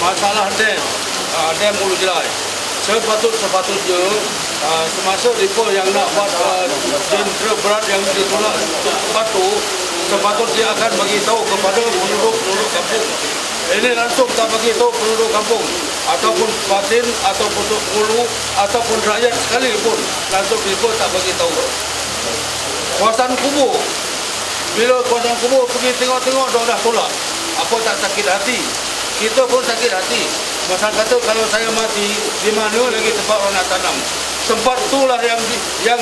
masalah dam Hulu Jelai. Sepatutnya semasa depa yang nak buat jentera berat yang ditolak batu, sepatutnya akan bagi tahu kepada penduduk kampung. Ini langsung tak bagi tahu penduduk kampung ataupun batin ataupun hulu ataupun rakyat sekalipun, langsung depa tak bagi tahu. Kawasan kubur, bila kawasan kubur pergi tengok-tengok dah tolak. Apa tak sakit hati? Kita pun sakit hati. Masa kata kalau saya mati, di mana lagi tempat orang nak tanam? Tempat itulah yang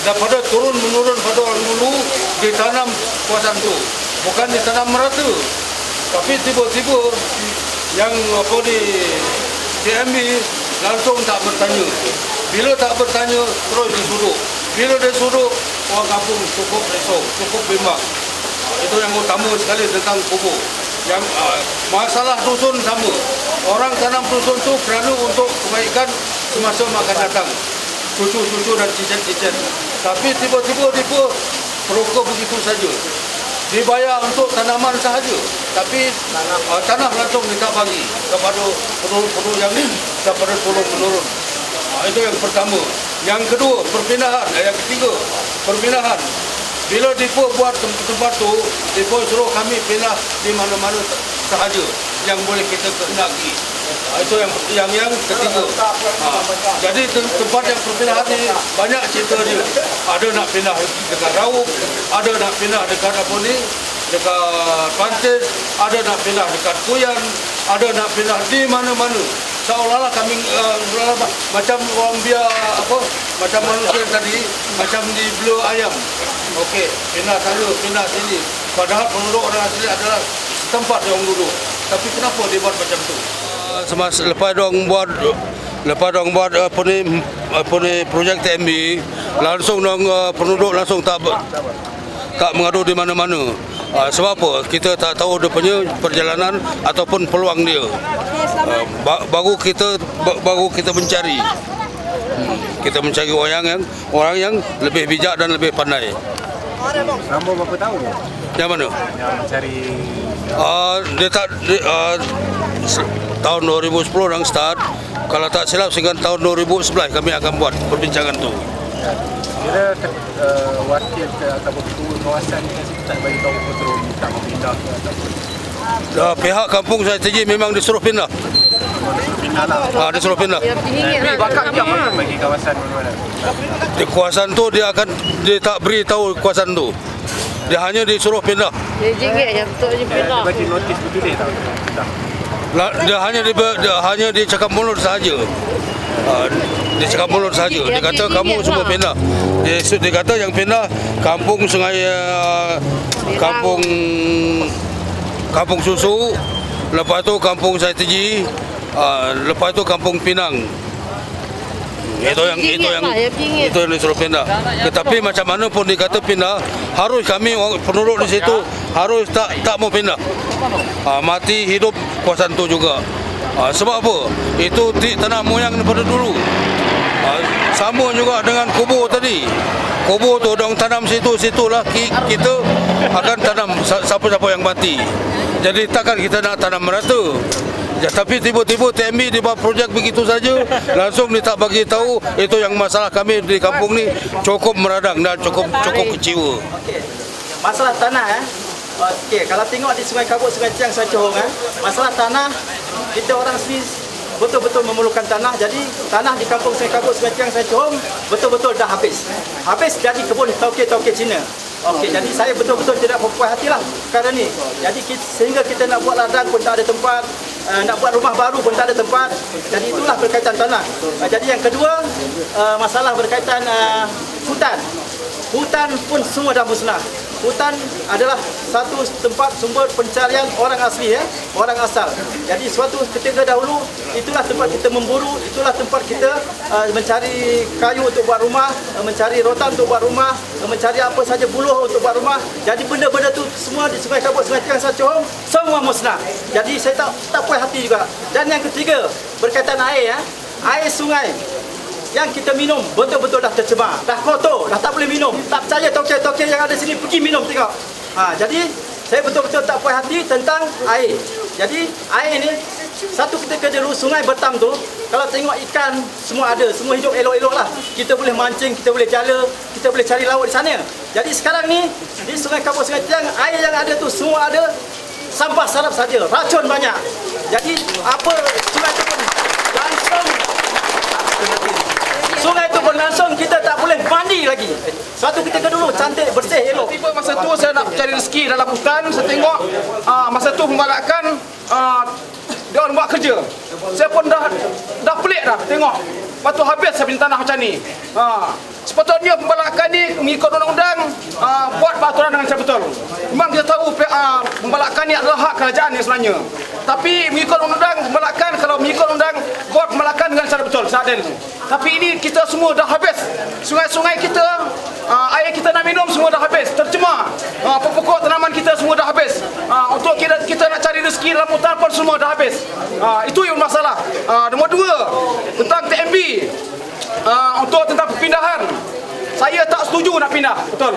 daripada turun-menurun pada orang dulu ditanam kawasan tu. Bukan ditanam merata. Tapi tiba-tiba yang di TMB langsung tak bertanya. Bila tak bertanya, terus disuruh. Bila disuruh, orang kampung cukup risau, cukup bimbang. Itu yang utama sekali tentang kubur. Yang masalah dusun sama. Orang tanam dusun tu kerana untuk kebaikan semasa akan datang. Cucu-cucu dan cicit-cicit. Tapi tiba-tiba proker begitu saja. Dibayar untuk tanaman sahaja. Tapi tanah langsung kita bagi kepada penduduk yang daripada turun-menurun. Itu yang pertama. Yang kedua, perpindahan. Yang ketiga, perpindahan. Bila depa buat tempat tu, depa suruh kami pindah di mana-mana sahaja yang boleh kita kehendaki. Itu yang ketiga. Jadi tempat yang perpindahan ni banyak cerita dia. Ada nak pindah dekat Raub, ada nak pindah dekat apa ni, dekat Pantis, ada nak pindah dekat Kuyan, ada nak pindah di mana-mana. Seolah-olah kami macam orang biar apa, macam manusia tadi, macam di belah ayam. Okey, pindah sana, pindah sini. Padahal penduduk orang asli adalah tempat yang duduk. Tapi kenapa dia buat macam tu? Semasa lepas dong buat apa ni projek TMB, langsung penduduk langsung tak mengadu di mana-mana. Sebab apa? Kita tak tahu dia punya perjalanan ataupun peluang dia. Baru kita mencari. Kita mencari orang yang lebih bijak dan lebih pandai. Selama berapa tahun? Yang mana? Yang mencari. Tahun 2010 dah start. Kalau tak silap sehingga tahun 2011 kami akan buat perbincangan tu. Kira wakil ataupun ketua kawasan ni tak bagi tahu betul tak mau pindah ke ataupun. Pihak kampung strategi memang disuruh pindah. Pindah lah. Disuruh pindah. Bakal dia bagi kawasan mana-mana. Di kawasan tu dia tak beritahu kawasan tu. Dia hanya disuruh pindah. RM1 yang betul je pindah. Dia bagi notis betul tak? Dia hanya dia cakap mulut sahaja. Dia cakap mulut sahaja. Dia kata kamu semua pindah. Dia kata yang pindah kampung Sungai Kampung Susu, lepas tu kampung Saitiji, lepas tu kampung Pinang. Itu yang disuruh pindah. Tetapi macam mana pun dikata pindah, harus kami penduduk di situ harus tak mau pindah. Mati hidup kawasan tu juga. Sebab apa? Itu tanah moyang daripada dulu. Sama juga dengan kubur tadi. Kubur tu orang tanam situlah kita akan tanam siapa-siapa yang mati. Jadi takkan kita nak tanam merata. Tapi tiba-tiba TMB dia buat projek begitu saja, langsung dia tak bagi tahu. Itu yang masalah kami di kampung ni cukup meradang dan cukup kecewa. Okey. Masalah tanah okey, kalau tengok di Sungai Kabut, Sungai Tiang, Sungai Johor masalah tanah, kita orang sini betul-betul memerlukan tanah. Jadi tanah di kampung Sungai Kabut, Sungai Tiang, Sungai Johor betul-betul dah habis. Habis jadi kebun tauke Cina. Okey, jadi saya betul-betul tidak berpuas hatilah perkara ni. Jadi sehingga kita nak buat ladang pun tak ada tempat, nak buat rumah baru pun tak ada tempat. Jadi itulah berkaitan tanah. Jadi yang kedua, masalah berkaitan hutan. Hutan pun semua dah musnah. Hutan adalah satu tempat sumber pencarian orang asli, orang asal. Jadi suatu ketika dahulu itulah tempat kita memburu, itulah tempat kita mencari kayu untuk buat rumah, mencari rotan untuk buat rumah, mencari apa saja buluh untuk buat rumah. Jadi benda-benda tu semua di Sungai Kabut, Sungai Tiang, Sungai Johor semua musnah. Jadi saya tak puas hati juga. Dan yang ketiga berkaitan air, air sungai yang kita minum betul-betul dah tercemar, dah kotor, dah tak boleh minum. Tak percaya tokek-tokek yang ada sini pergi minum tengok. Jadi saya betul-betul tak puas hati tentang air. Jadi air ni satu ketika dulu Sungai Betam tu, kalau tengok ikan semua ada, semua hidup elok-elok lah. Kita boleh mancing, kita boleh jala, kita boleh cari laut di sana. Jadi sekarang ni di Sungai Kampung Sungai Tiang, air yang ada tu semua ada sampah sarap saja, racun banyak. Jadi apa sungai tu pun langsung, sungai tu pun langsung kita tak boleh mandi lagi. Suatu ketika dulu cantik, bersih, elok. Tiba masa tu saya nak cari rezeki dalam hutan, saya tengok masa tu pembalakan dia orang buat kerja. Saya pun dah pelik dah tengok. Lepas tu habis saya punya tanah macam ni. Sepatutnya pembalakan ni mengikut undang-undang buat peraturan dengan cara betul. Memang kita tahu pembalakan ni adalah hak kerajaan ni sebenarnya. Tapi mengikut undang-undang pembalakan, kalau mengikut undang buat pembalakan dengan cara betul, seadil. Tapi ini kita semua dah habis. Sungai-sungai kita, air kita nak minum semua dah habis, tercemar. Pokok tanaman kita semua dah habis. Untuk kita nak cari rezeki dalam hutan pun semua dah habis. Itu yang masalah. Nombor dua, tentang TMB. Untuk tentang perpindahan, saya tak setuju nak pindah, betul.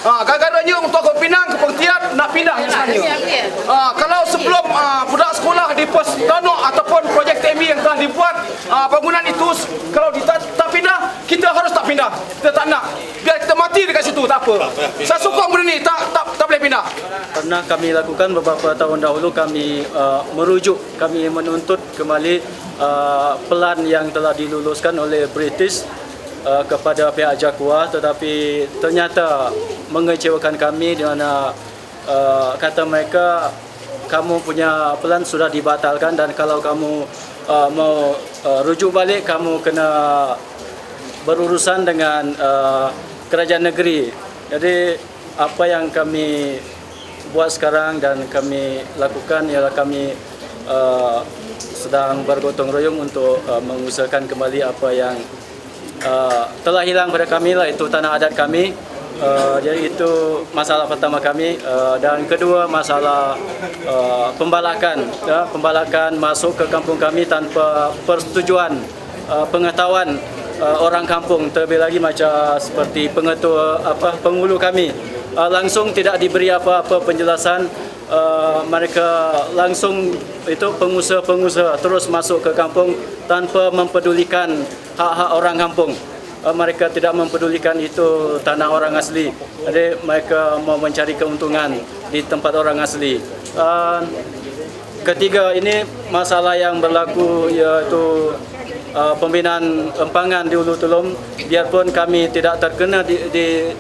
Gara-garanya untuk ke Pinang, ke Pengtiat nak pindah sebenarnya. Kalau sebelum budak sekolah di pos Tanuk ataupun projek TMB yang telah dibuat, bangunan itu kalau tak pindah, kita harus tak pindah. Kita tak nak. Biar kita mati dekat situ, tak apa. Saya sokong benda ni, tak boleh pindah. Pernah kami lakukan beberapa tahun dahulu, kami merujuk, kami menuntut kembali pelan yang telah diluluskan oleh British kepada pihak Jakua, tetapi ternyata mengecewakan kami di mana kata mereka kamu punya pelan sudah dibatalkan dan kalau kamu mau rujuk balik kamu kena berurusan dengan kerajaan negeri. Jadi apa yang kami buat sekarang dan kami lakukan ialah kami sedang bergotong royong untuk mengusahakan kembali apa yang telah hilang pada kami lah, itu tanah adat kami. Jadi itu masalah pertama kami. Dan kedua masalah pembalakan. Pembalakan masuk ke kampung kami tanpa persetujuan, pengetahuan orang kampung, terlebih lagi macam seperti pengetua penghulu kami langsung tidak diberi apa-apa penjelasan. Mereka langsung itu pengusaha-pengusaha terus masuk ke kampung tanpa mempedulikan hak-hak orang kampung. Mereka tidak mempedulikan itu tanah orang asli. Jadi mereka mau mencari keuntungan di tempat orang asli. Ketiga, ini masalah yang berlaku iaitu pembinaan empangan di Ulu Tulum. Biarpun kami tidak terkena di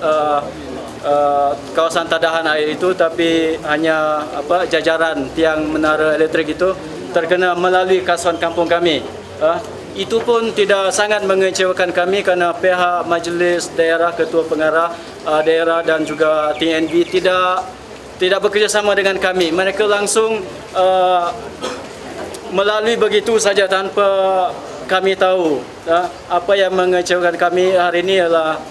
kawasan tadahan air itu, tapi hanya jajaran tiang menara elektrik itu terkena melalui kasuan kampung kami. Itu pun tidak sangat mengecewakan kami kerana pihak majlis daerah, ketua pengarah daerah dan juga TNB tidak bekerjasama dengan kami. Mereka langsung melalui begitu saja tanpa kami tahu. Apa yang mengecewakan kami hari ini adalah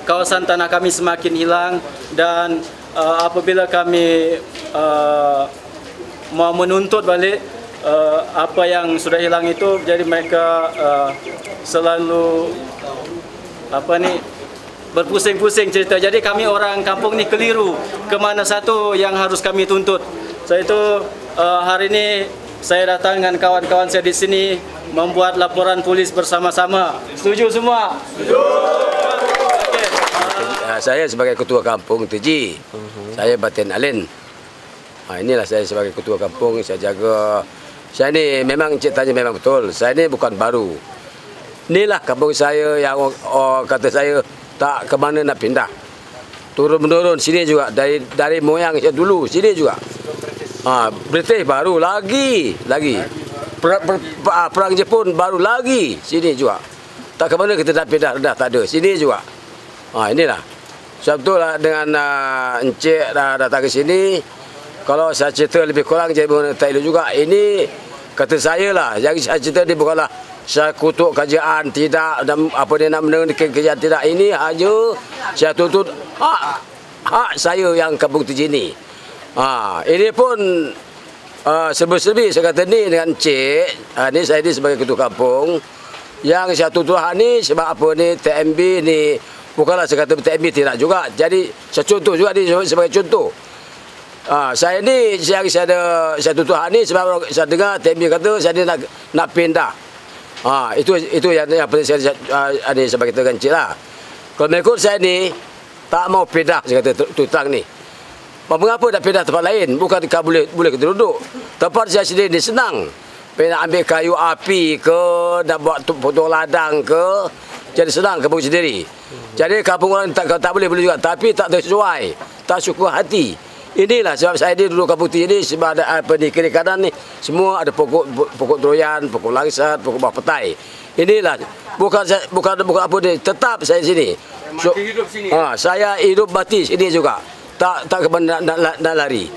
kawasan tanah kami semakin hilang dan apabila kami mau menuntut balik apa yang sudah hilang itu, jadi mereka selalu berpusing-pusing cerita. Jadi kami orang kampung ni keliru ke mana satu yang harus kami tuntut. Saya itu hari ini saya datang dengan kawan-kawan saya di sini membuat laporan polis bersama-sama. Setuju semua? Setuju. Saya sebagai ketua kampung TG, saya Batin Alin. Inilah saya sebagai ketua kampung, saya jaga. Saya ni memang ceritanya memang betul. Saya ni bukan baru. Inilah kampung saya yang kata saya tak ke mana nak pindah. Turun-menurun sini juga dari moyang saya dulu sini juga. British baru lagi. Perang Jepun baru lagi sini juga. Tak ke mana kita nak pindah, dah tak ada. Sini juga. Inilah. Sebab itulah dengan Encik datang ke sini. Kalau saya cerita lebih kurang jadi tak elok juga. Ini kata saya lah. Yang saya cerita ni bukanlah saya kutuk kerajaan, tidak, dan apa dia nak mendengar kerajaan, tidak. Ini hanya saya tuntut hak saya yang kampung TG ni. Ini pun serba-serbi saya kata ni dengan Encik. Ni saya ni sebagai ketua kampung. Yang saya tuntut hak ni sebab apa ni TMB ni. Bukanlah saya kata TMB tidak juga. Jadi saya contoh juga ni sebagai contoh. Saya ni saya ada satu Tuhan ni sebab saya dengar TMB kata saya nak pindah. Itu yang saya ada sebab kita kan cik lah. Kalau mengikut saya ni tak mau pindah, saya kata tutang ni. Mengapa nak pindah tempat lain? Bukan boleh kita duduk. Tempat saya sendiri ni senang. Nak ambil kayu api ke, nak buat potong ladang ke, jadi senang kampung sendiri. Jadi kampung orang tak boleh juga, tapi tak sesuai, tak suka hati. Inilah sebab saya di duduk kampung ini sebab ada di kiri kanan ni semua ada pokok durian, pokok langsat, pokok buah petai. Inilah bukan apa dia, tetap saya sini. Mati hidup sini. Saya hidup mati sini juga. Tak nak lari.